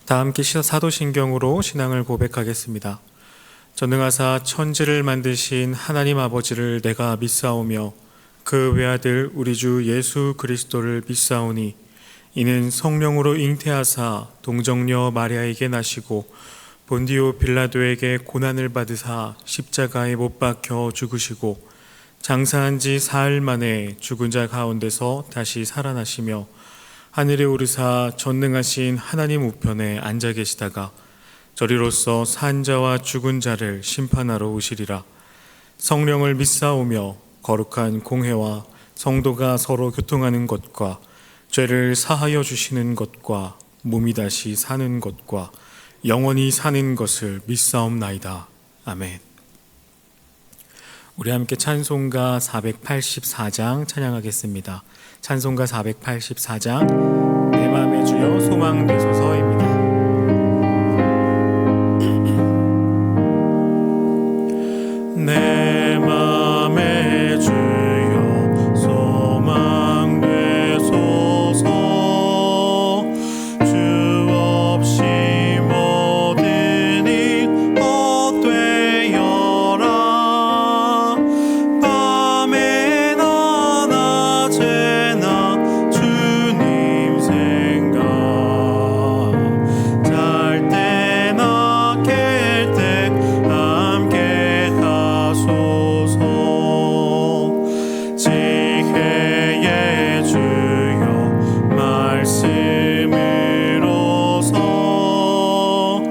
다 함께 사도신경으로 신앙을 고백하겠습니다. 전능하사 천지를 만드신 하나님 아버지를 내가 믿사오며 그 외아들 우리 주 예수 그리스도를 믿사오니 이는 성령으로 잉태하사 동정녀 마리아에게 나시고 본디오 빌라도에게 고난을 받으사 십자가에 못 박혀 죽으시고 장사한 지 사흘 만에 죽은 자 가운데서 다시 살아나시며 하늘에 오르사 전능하신 하나님 우편에 앉아 계시다가 저리로서 산 자와 죽은 자를 심판하러 오시리라. 성령을 믿사오며 거룩한 공회와 성도가 서로 교통하는 것과 죄를 사하여 주시는 것과 몸이 다시 사는 것과 영원히 사는 것을 믿사옵나이다. 아멘. 우리 함께 찬송가 484장 찬양하겠습니다. 찬송가 484장 내 맘의 주여 소망 되소서입니다. 내 맘의 주여 소망 되소서 주 없이 모든 일 헛되어라 밤에나 낮에나 주님 생각 잘 때나 깰 때 함께 하소서 지혜의 주여 말씀으로서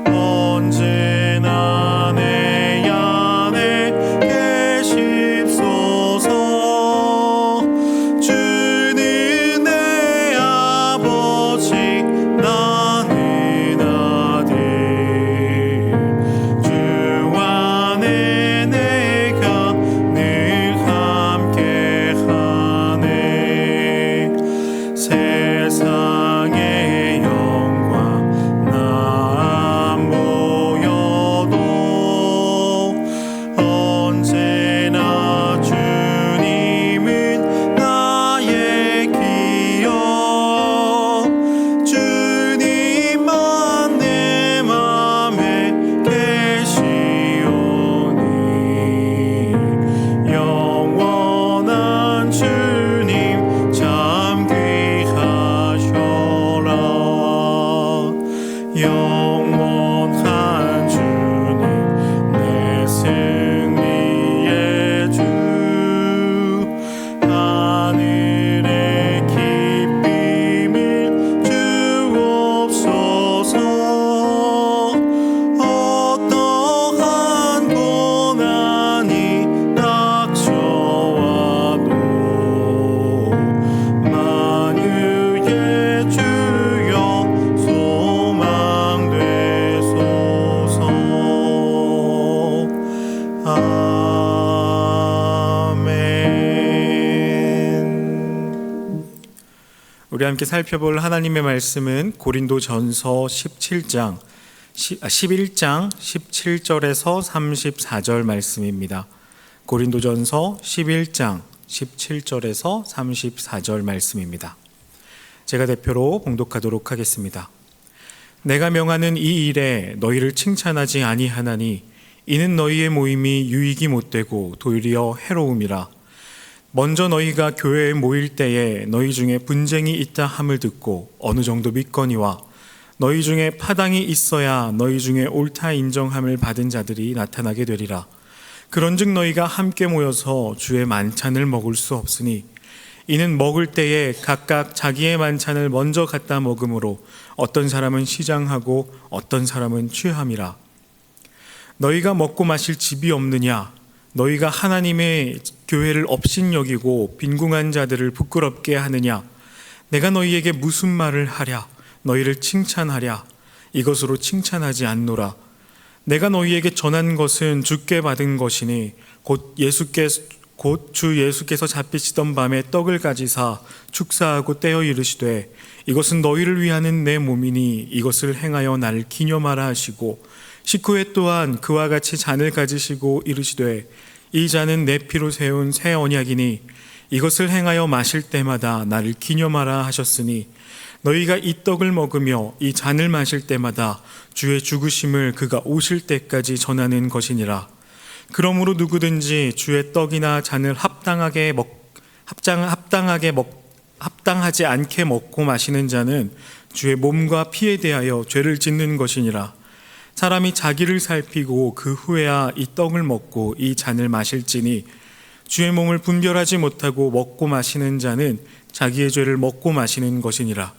언제나 내 안에 계십소서 주는 내 아버지 나는 아들 주 안에 내가 늘 함께하네 세상의 영광 나 안 보여도 언제나 주님은 나의 기억 주님만 내 맘에 계시오니 영원한 주님 참 귀하셔라 영원한 주님 내 승리의 주 하늘의 기쁨을 주옵소서 어떠한 고난이 닥쳐와도 만유의 주여 소망 되소서 아멘. 우리 함께 살펴볼 하나님의 말씀은 고린도전서 11장 17절에서 34절 말씀입니다. 고린도전서 11장 17절에서 34절 말씀입니다. 제가 대표로 봉독하도록 하겠습니다. 내가 명하는 이 일에 너희를 칭찬하지 아니하나니 이는 너희의 모임이 유익이 못되고 도리어 해로움이라. 먼저 너희가 교회에 모일 때에 너희 중에 분쟁이 있다 함을 듣고 어느 정도 믿거니와 너희 중에 파당이 있어야 너희 중에 옳다 인정함을 받은 자들이 나타나게 되리라. 그런즉 너희가 함께 모여서 주의 만찬을 먹을 수 없으니 이는 먹을 때에 각각 자기의 만찬을 먼저 갖다 먹음으로 어떤 사람은 시장하고 어떤 사람은 취함이라. 너희가 먹고 마실 집이 없느냐? 너희가 하나님의 교회를 업신여기고 빈궁한 자들을 부끄럽게 하느냐? 내가 너희에게 무슨 말을 하랴? 너희를 칭찬하랴? 이것으로 칭찬하지 않노라. 내가 너희에게 전한 것은 주께 받은 것이니 곧 주 예수께서 잡히시던 밤에 떡을 가지사 축사하고 떼어 이르시되 이것은 너희를 위하는 내 몸이니 이것을 행하여 나를 기념하라 하시고 식후에 또한 그와 같이 잔을 가지시고 이르시되 이 잔은 내 피로 세운 새 언약이니 이것을 행하여 마실 때마다 나를 기념하라 하셨으니 너희가 이 떡을 먹으며 이 잔을 마실 때마다 주의 죽으심을 그가 오실 때까지 전하는 것이니라. 그러므로 누구든지 주의 떡이나 잔을 합당하지 않게 먹고 마시는 자는 주의 몸과 피에 대하여 죄를 짓는 것이니라. 사람이 자기를 살피고 그 후에야 이 떡을 먹고 이 잔을 마실지니 주의 몸을 분별하지 못하고 먹고 마시는 자는 자기의 죄를 먹고 마시는 것이니라.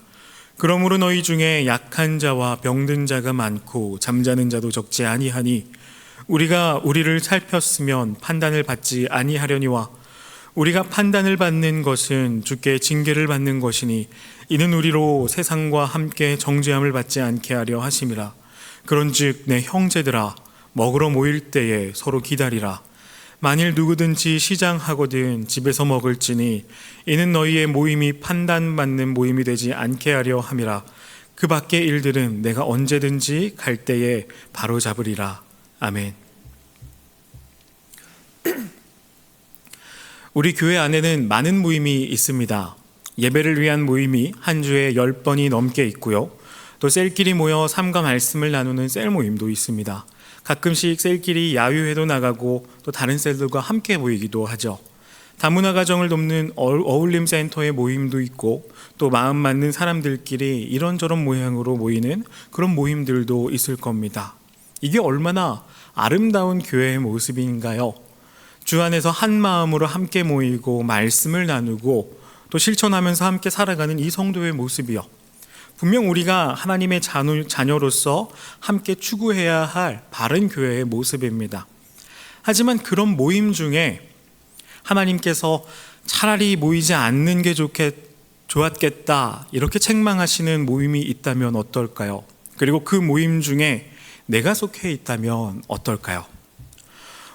그러므로 너희 중에 약한 자와 병든 자가 많고 잠자는 자도 적지 아니하니 우리가 우리를 살폈으면 판단을 받지 아니하려니와 우리가 판단을 받는 것은 주께 징계를 받는 것이니 이는 우리로 세상과 함께 정죄함을 받지 않게 하려 하심이라. 그런즉 내 형제들아 먹으러 모일 때에 서로 기다리라. 만일 누구든지 시장하거든 집에서 먹을지니 이는 너희의 모임이 판단받는 모임이 되지 않게 하려 함이라. 그 밖의 일들은 내가 언제든지 갈 때에 바로 잡으리라. 아멘. 우리 교회 안에는 많은 모임이 있습니다. 예배를 위한 모임이 한 주에 10번이 넘게 있고요. 또 셀끼리 모여 삶과 말씀을 나누는 셀 모임도 있습니다. 가끔씩 셀끼리 야유회도 나가고 또 다른 셀들과 함께 모이기도 하죠. 다문화 가정을 돕는 어울림 센터의 모임도 있고 또 마음 맞는 사람들끼리 이런저런 모양으로 모이는 그런 모임들도 있을 겁니다. 이게 얼마나 아름다운 교회의 모습인가요? 주 안에서 한 마음으로 함께 모이고 말씀을 나누고 또 실천하면서 함께 살아가는 이 성도의 모습이요. 분명 우리가 하나님의 자녀로서 함께 추구해야 할 바른 교회의 모습입니다. 하지만 그런 모임 중에 하나님께서 차라리 모이지 않는 게 좋았겠다 이렇게 책망하시는 모임이 있다면 어떨까요? 그리고 그 모임 중에 내가 속해 있다면 어떨까요?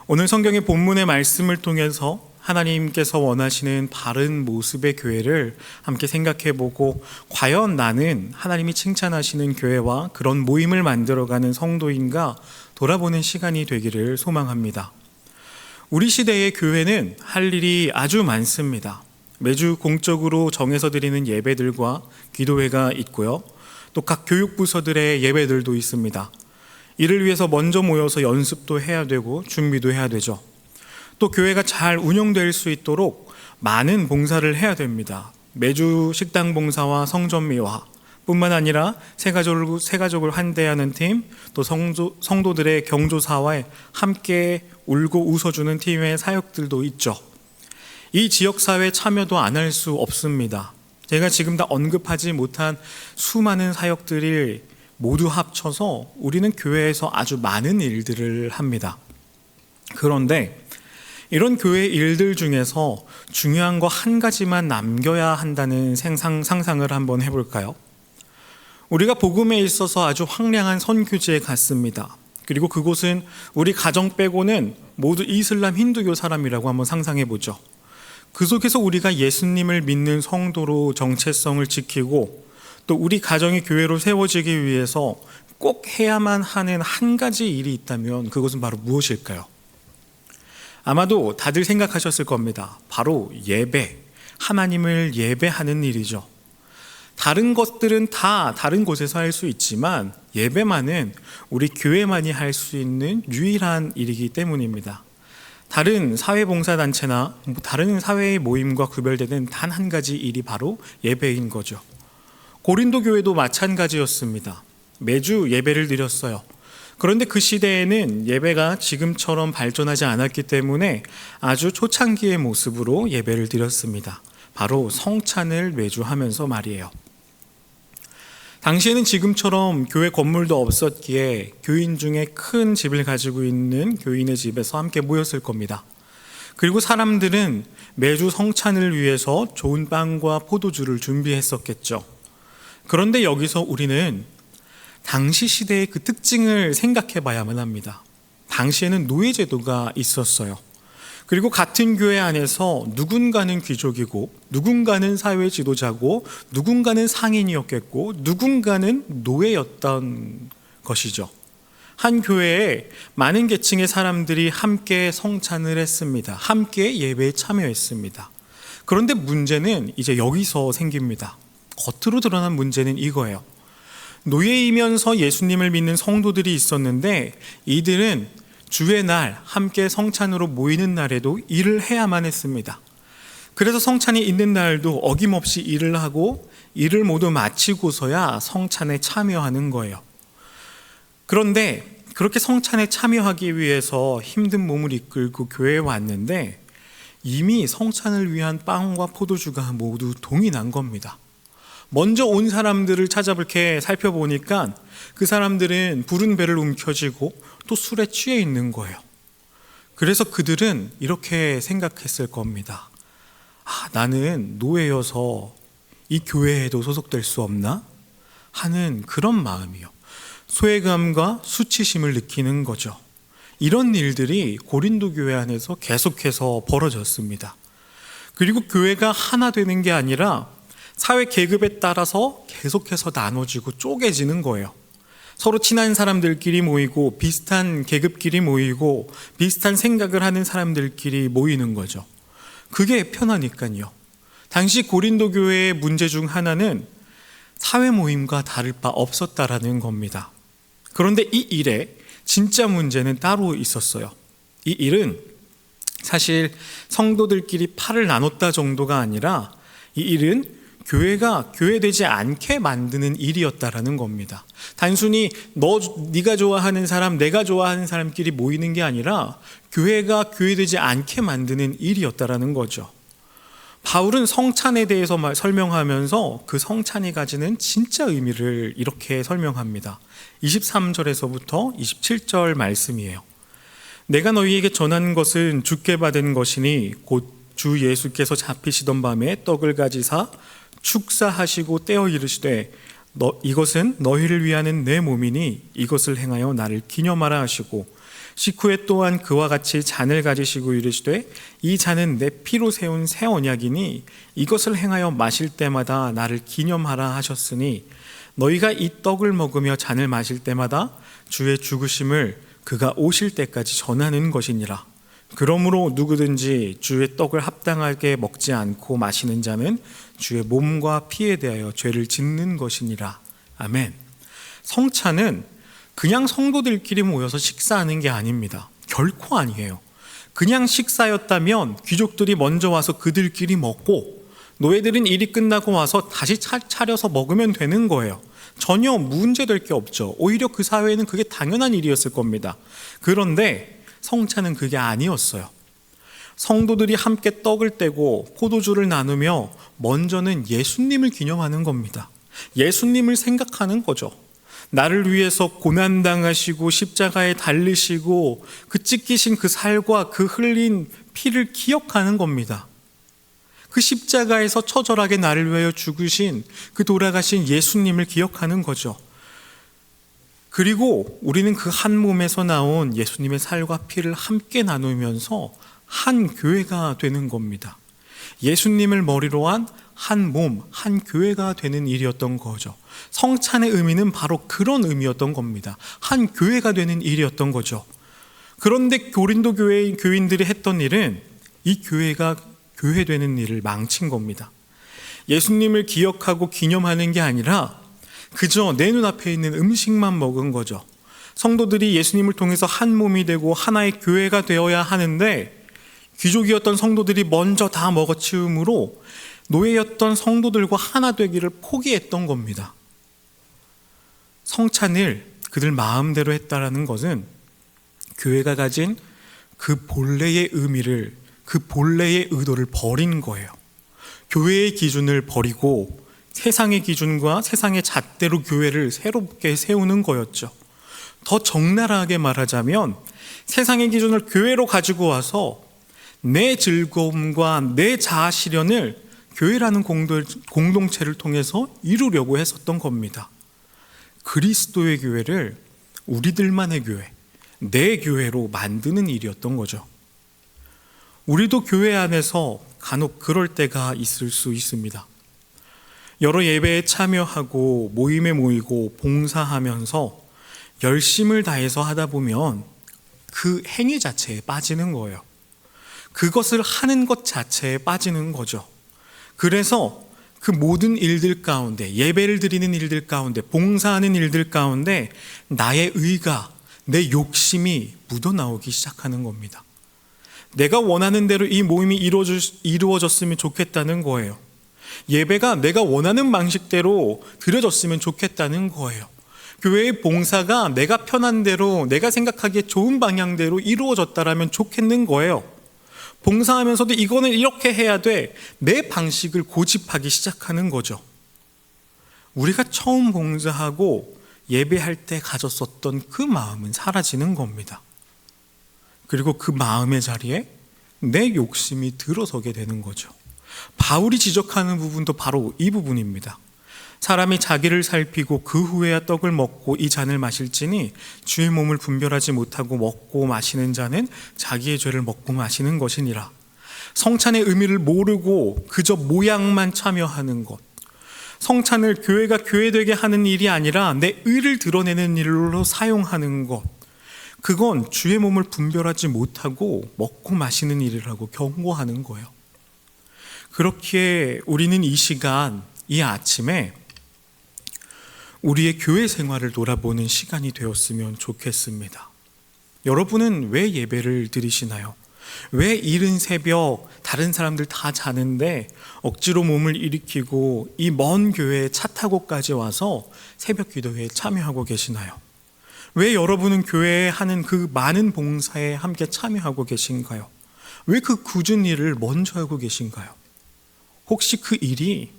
오늘 성경의 본문의 말씀을 통해서 하나님께서 원하시는 바른 모습의 교회를 함께 생각해보고 과연 나는 하나님이 칭찬하시는 교회와 그런 모임을 만들어가는 성도인가 돌아보는 시간이 되기를 소망합니다. 우리 시대의 교회는 할 일이 아주 많습니다. 매주 공적으로 정해서 드리는 예배들과 기도회가 있고요. 또 각 교육부서들의 예배들도 있습니다. 이를 위해서 먼저 모여서 연습도 해야 되고 준비도 해야 되죠. 또 교회가 잘 운영될 수 있도록 많은 봉사를 해야 됩니다. 매주 식당 봉사와 성전 미화 뿐만 아니라 새 가족을 환대하는 팀, 또 성도들의 경조사와 함께 울고 웃어주는 팀의 사역들도 있죠. 이 지역사회 참여도 안 할 수 없습니다. 제가 지금 다 언급하지 못한 수많은 사역들이 모두 합쳐서 우리는 교회에서 아주 많은 일들을 합니다. 그런데 이런 교회 일들 중에서 중요한 거 한 가지만 남겨야 한다는 상상을 한번 해볼까요? 우리가 복음에 있어서 아주 황량한 선교지에 갔습니다. 그리고 그곳은 우리 가정 빼고는 모두 이슬람 힌두교 사람이라고 한번 상상해보죠. 그 속에서 우리가 예수님을 믿는 성도로 정체성을 지키고 또 우리 가정이 교회로 세워지기 위해서 꼭 해야만 하는 한 가지 일이 있다면 그것은 바로 무엇일까요? 아마도 다들 생각하셨을 겁니다. 바로 예배, 하나님을 예배하는 일이죠. 다른 것들은 다 다른 곳에서 할 수 있지만 예배만은 우리 교회만이 할 수 있는 유일한 일이기 때문입니다. 다른 사회봉사단체나 다른 사회의 모임과 구별되는 단 한 가지 일이 바로 예배인 거죠. 고린도 교회도 마찬가지였습니다. 매주 예배를 드렸어요. 그런데 그 시대에는 예배가 지금처럼 발전하지 않았기 때문에 아주 초창기의 모습으로 예배를 드렸습니다. 바로 성찬을 매주 하면서 말이에요. 당시에는 지금처럼 교회 건물도 없었기에 교인 중에 큰 집을 가지고 있는 교인의 집에서 함께 모였을 겁니다. 그리고 사람들은 매주 성찬을 위해서 좋은 빵과 포도주를 준비했었겠죠. 그런데 여기서 우리는 당시 시대의 그 특징을 생각해 봐야만 합니다. 당시에는 노예제도가 있었어요. 그리고 같은 교회 안에서 누군가는 귀족이고 누군가는 사회 지도자고 누군가는 상인이었겠고 누군가는 노예였던 것이죠. 한 교회에 많은 계층의 사람들이 함께 성찬을 했습니다. 함께 예배에 참여했습니다. 그런데 문제는 이제 여기서 생깁니다. 겉으로 드러난 문제는 이거예요. 노예이면서 예수님을 믿는 성도들이 있었는데 이들은 주의 날 함께 성찬으로 모이는 날에도 일을 해야만 했습니다. 그래서 성찬이 있는 날도 어김없이 일을 하고 일을 모두 마치고서야 성찬에 참여하는 거예요. 그런데 그렇게 성찬에 참여하기 위해서 힘든 몸을 이끌고 교회에 왔는데 이미 성찬을 위한 빵과 포도주가 모두 동이 난 겁니다. 먼저 온 사람들을 찾아볼게 살펴보니까 그 사람들은 부른 배를 움켜쥐고 또 술에 취해 있는 거예요. 그래서 그들은 이렇게 생각했을 겁니다. 나는 노예여서 이 교회에도 소속될 수 없나? 하는 그런 마음이요. 소외감과 수치심을 느끼는 거죠. 이런 일들이 고린도 교회 안에서 계속해서 벌어졌습니다. 그리고 교회가 하나 되는 게 아니라 사회 계급에 따라서 계속해서 나눠지고 쪼개지는 거예요. 서로 친한 사람들끼리 모이고 비슷한 계급끼리 모이고 비슷한 생각을 하는 사람들끼리 모이는 거죠. 그게 편하니까요. 당시 고린도 교회의 문제 중 하나는 사회 모임과 다를 바 없었다라는 겁니다. 그런데 이 일에 진짜 문제는 따로 있었어요. 이 일은 사실 성도들끼리 팔을 나눴다 정도가 아니라 이 일은 교회가 교회되지 않게 만드는 일이었다라는 겁니다. 단순히 네가 좋아하는 사람, 내가 좋아하는 사람끼리 모이는 게 아니라 교회가 교회되지 않게 만드는 일이었다라는 거죠. 바울은 성찬에 대해서 설명하면서 그 성찬이 가지는 진짜 의미를 이렇게 설명합니다. 23절에서부터 27절 말씀이에요. 내가 너희에게 전한 것은 주께 받은 것이니 곧 주 예수께서 잡히시던 밤에 떡을 가지사 축사하시고 떼어 이르시되 이것은 너희를 위하는 내 몸이니 이것을 행하여 나를 기념하라 하시고 식후에 또한 그와 같이 잔을 가지시고 이르시되 이 잔은 내 피로 세운 새 언약이니 이것을 행하여 마실 때마다 나를 기념하라 하셨으니 너희가 이 떡을 먹으며 잔을 마실 때마다 주의 죽으심을 그가 오실 때까지 전하는 것이니라. 그러므로 누구든지 주의 떡을 합당하게 먹지 않고 마시는 자는 주의 몸과 피에 대하여 죄를 짓는 것이니라. 아멘. 성찬은 그냥 성도들끼리 모여서 식사하는 게 아닙니다. 결코 아니에요. 그냥 식사였다면 귀족들이 먼저 와서 그들끼리 먹고 노예들은 일이 끝나고 와서 다시 차려서 먹으면 되는 거예요. 전혀 문제될 게 없죠. 오히려 그 사회에는 그게 당연한 일이었을 겁니다. 그런데 성찬은 그게 아니었어요. 성도들이 함께 떡을 떼고 포도주를 나누며 먼저는 예수님을 기념하는 겁니다. 예수님을 생각하는 거죠. 나를 위해서 고난당하시고 십자가에 달리시고 그 찢기신 그 살과 그 흘린 피를 기억하는 겁니다. 그 십자가에서 처절하게 나를 위하여 죽으신 그 돌아가신 예수님을 기억하는 거죠. 그리고 우리는 그 한 몸에서 나온 예수님의 살과 피를 함께 나누면서 한 교회가 되는 겁니다. 예수님을 머리로 한 한 몸, 한 교회가 되는 일이었던 거죠. 성찬의 의미는 바로 그런 의미였던 겁니다. 한 교회가 되는 일이었던 거죠. 그런데 고린도 교회의 교인들이 했던 일은 이 교회가 교회되는 일을 망친 겁니다. 예수님을 기억하고 기념하는 게 아니라 그저 내 눈앞에 있는 음식만 먹은 거죠. 성도들이 예수님을 통해서 한 몸이 되고 하나의 교회가 되어야 하는데 귀족이었던 성도들이 먼저 다 먹어치우므로 노예였던 성도들과 하나 되기를 포기했던 겁니다. 성찬을 그들 마음대로 했다라는 것은 교회가 가진 그 본래의 의미를, 그 본래의 의도를 버린 거예요. 교회의 기준을 버리고 세상의 기준과 세상의 잣대로 교회를 새롭게 세우는 거였죠. 더 적나라하게 말하자면 세상의 기준을 교회로 가지고 와서 내 즐거움과 내 자아 실현을 교회라는 공동체를 통해서 이루려고 했었던 겁니다. 그리스도의 교회를 우리들만의 교회, 내 교회로 만드는 일이었던 거죠. 우리도 교회 안에서 간혹 그럴 때가 있을 수 있습니다. 여러 예배에 참여하고 모임에 모이고 봉사하면서 열심을 다해서 하다 보면 그 행위 자체에 빠지는 거예요. 그것을 하는 것 자체에 빠지는 거죠. 그래서 그 모든 일들 가운데, 예배를 드리는 일들 가운데, 봉사하는 일들 가운데 나의 의가, 내 욕심이 묻어나오기 시작하는 겁니다. 내가 원하는 대로 이 모임이 이루어졌으면 좋겠다는 거예요. 예배가 내가 원하는 방식대로 드려졌으면 좋겠다는 거예요. 교회의 봉사가 내가 편한 대로, 내가 생각하기에 좋은 방향대로 이루어졌다라면 좋겠는 거예요. 봉사하면서도 이거는 이렇게 해야 돼, 내 방식을 고집하기 시작하는 거죠. 우리가 처음 봉사하고 예배할 때 가졌었던 그 마음은 사라지는 겁니다. 그리고 그 마음의 자리에 내 욕심이 들어서게 되는 거죠. 바울이 지적하는 부분도 바로 이 부분입니다. 사람이 자기를 살피고 그 후에야 떡을 먹고 이 잔을 마실지니 주의 몸을 분별하지 못하고 먹고 마시는 자는 자기의 죄를 먹고 마시는 것이니라. 성찬의 의미를 모르고 그저 모양만 참여하는 것, 성찬을 교회가 교회되게 하는 일이 아니라 내 의를 드러내는 일로 사용하는 것, 그건 주의 몸을 분별하지 못하고 먹고 마시는 일이라고 경고하는 거예요. 그렇기에 우리는 이 시간, 이 아침에 우리의 교회 생활을 돌아보는 시간이 되었으면 좋겠습니다. 여러분은 왜 예배를 드리시나요? 왜 이른 새벽 다른 사람들 다 자는데 억지로 몸을 일으키고 이 먼 교회에 차 타고까지 와서 새벽 기도회에 참여하고 계시나요? 왜 여러분은 교회에 하는 그 많은 봉사에 함께 참여하고 계신가요? 왜 그 굳은 일을 먼저 하고 계신가요? 혹시 그 일이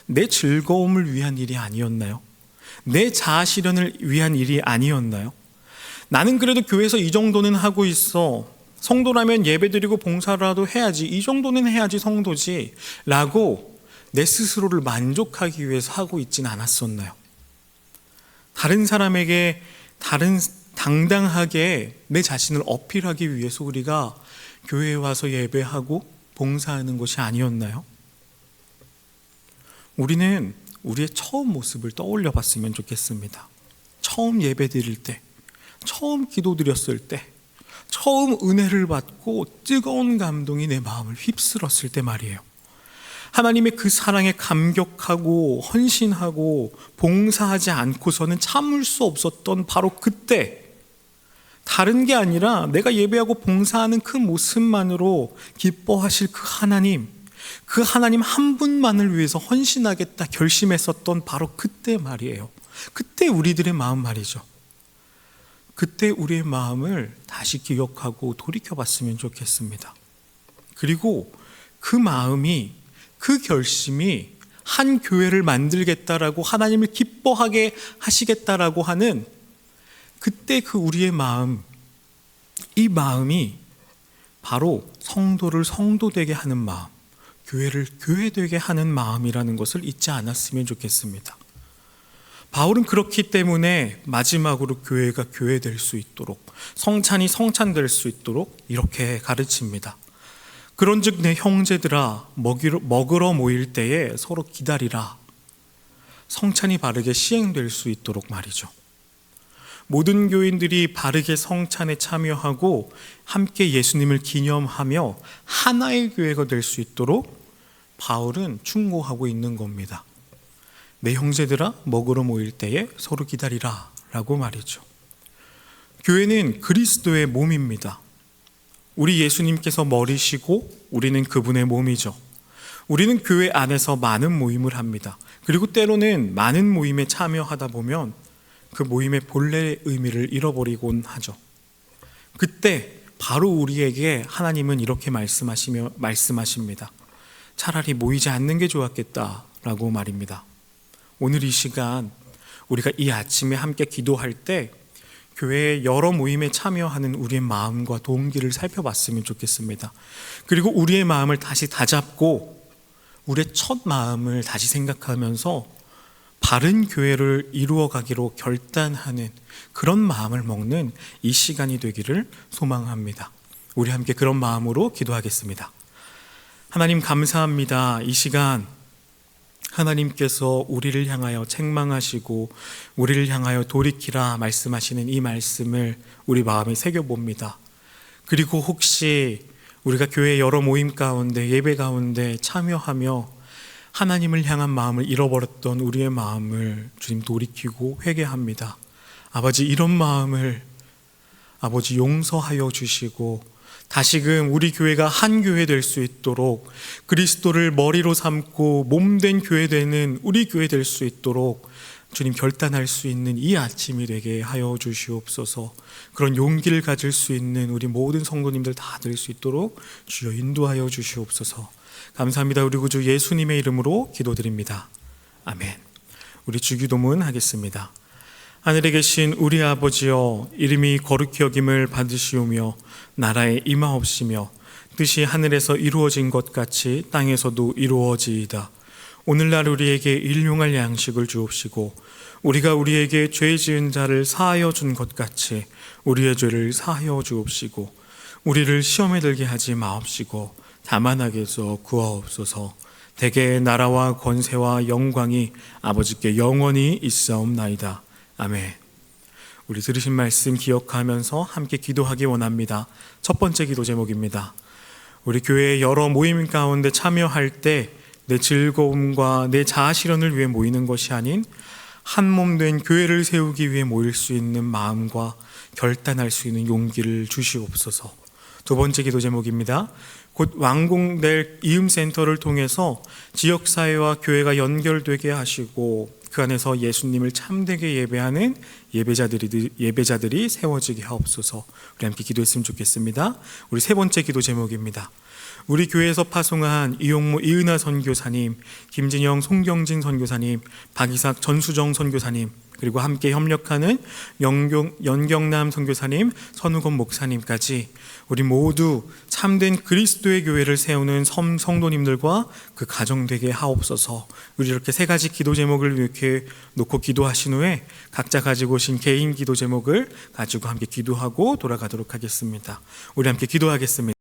내 즐거움을 위한 일이 아니었나요? 내 자아 실현을 위한 일이 아니었나요? 나는 그래도 교회에서 이 정도는 하고 있어, 성도라면 예배드리고 봉사라도 해야지, 이 정도는 해야지 성도지 라고 내 스스로를 만족하기 위해서 하고 있진 않았었나요? 다른 사람에게 당당하게 내 자신을 어필하기 위해서 우리가 교회에 와서 예배하고 봉사하는 것이 아니었나요? 우리는 우리의 처음 모습을 떠올려 봤으면 좋겠습니다. 처음 예배 드릴 때, 처음 기도 드렸을 때, 처음 은혜를 받고 뜨거운 감동이 내 마음을 휩쓸었을 때 말이에요. 하나님의 그 사랑에 감격하고 헌신하고 봉사하지 않고서는 참을 수 없었던 바로 그때, 다른 게 아니라 내가 예배하고 봉사하는 그 모습만으로 기뻐하실 그 하나님 한 분만을 위해서 헌신하겠다 결심했었던 바로 그때 말이에요. 그때 우리들의 마음 말이죠. 그때 우리의 마음을 다시 기억하고 돌이켜봤으면 좋겠습니다. 그리고 그 마음이, 그 결심이 한 교회를 만들겠다라고, 하나님을 기뻐하게 하시겠다라고 하는 그때 그 우리의 마음, 이 마음이 바로 성도를 성도되게 하는 마음, 교회를 교회되게 하는 마음이라는 것을 잊지 않았으면 좋겠습니다. 바울은 그렇기 때문에 마지막으로 교회가 교회될 수 있도록, 성찬이 성찬될 수 있도록 이렇게 가르칩니다. 그런즉 내 형제들아, 먹으러 모일 때에 서로 기다리라. 성찬이 바르게 시행될 수 있도록 말이죠. 모든 교인들이 바르게 성찬에 참여하고 함께 예수님을 기념하며 하나의 교회가 될 수 있도록 바울은 충고하고 있는 겁니다. 내 형제들아, 먹으러 모일 때에 서로 기다리라 라고 말이죠. 교회는 그리스도의 몸입니다. 우리 예수님께서 머리시고 우리는 그분의 몸이죠. 우리는 교회 안에서 많은 모임을 합니다. 그리고 때로는 많은 모임에 참여하다 보면 그 모임의 본래의 의미를 잃어버리곤 하죠. 그때 바로 우리에게 하나님은 이렇게 말씀하십니다. 차라리 모이지 않는 게 좋았겠다라고 말입니다. 오늘 이 시간 우리가 이 아침에 함께 기도할 때 교회의 여러 모임에 참여하는 우리의 마음과 동기를 살펴봤으면 좋겠습니다. 그리고 우리의 마음을 다시 다잡고 우리의 첫 마음을 다시 생각하면서 바른 교회를 이루어가기로 결단하는 그런 마음을 먹는 이 시간이 되기를 소망합니다. 우리 함께 그런 마음으로 기도하겠습니다. 하나님 감사합니다. 이 시간 하나님께서 우리를 향하여 책망하시고 우리를 향하여 돌이키라 말씀하시는 이 말씀을 우리 마음에 새겨봅니다. 그리고 혹시 우리가 교회 여러 모임 가운데, 예배 가운데 참여하며 하나님을 향한 마음을 잃어버렸던 우리의 마음을 주님 돌이키고 회개합니다. 아버지, 이런 마음을 아버지 용서하여 주시고 다시금 우리 교회가 한 교회 될 수 있도록, 그리스도를 머리로 삼고 몸된 교회 되는 우리 교회 될 수 있도록 주님 결단할 수 있는 이 아침이 되게 하여 주시옵소서. 그런 용기를 가질 수 있는 우리 모든 성도님들 다 될 수 있도록 주여 인도하여 주시옵소서. 감사합니다. 우리 구주 예수님의 이름으로 기도드립니다. 아멘. 우리 주기도문 하겠습니다. 하늘에 계신 우리 아버지여, 이름이 거룩히 여김을 받으시오며 나라에 임하옵시며 뜻이 하늘에서 이루어진 것 같이 땅에서도 이루어지이다. 오늘날 우리에게 일용할 양식을 주옵시고 우리가 우리에게 죄 지은 자를 사하여 준 것 같이 우리의 죄를 사하여 주옵시고 우리를 시험에 들게 하지 마옵시고 다만 악에서 구하옵소서. 대개 나라와 권세와 영광이 아버지께 영원히 있사옵나이다. 아멘. 우리 들으신 말씀 기억하면서 함께 기도하기 원합니다. 첫 번째 기도 제목입니다. 우리 교회의 여러 모임 가운데 참여할 때 내 즐거움과 내 자아 실현을 위해 모이는 것이 아닌 한 몸 된 교회를 세우기 위해 모일 수 있는 마음과 결단할 수 있는 용기를 주시옵소서. 두 번째 기도 제목입니다. 곧 완공될 이음센터를 통해서 지역사회와 교회가 연결되게 하시고 그 안에서 예수님을 참되게 예배하는 예배자들이 세워지게 하옵소서. 우리 함께 기도했으면 좋겠습니다. 우리 세 번째 기도 제목입니다. 우리 교회에서 파송한 이용모 이은하 선교사님, 김진영 송경진 선교사님, 박이삭 전수정 선교사님, 그리고 함께 협력하는 연경남 선교사님, 선우건 목사님까지 우리 모두 참된 그리스도의 교회를 세우는 성도님들과 그 가정 되게 하옵소서. 우리 이렇게 세 가지 기도 제목을 이렇게 놓고 기도하신 후에 각자 가지고 오신 개인 기도 제목을 가지고 함께 기도하고 돌아가도록 하겠습니다. 우리 함께 기도하겠습니다.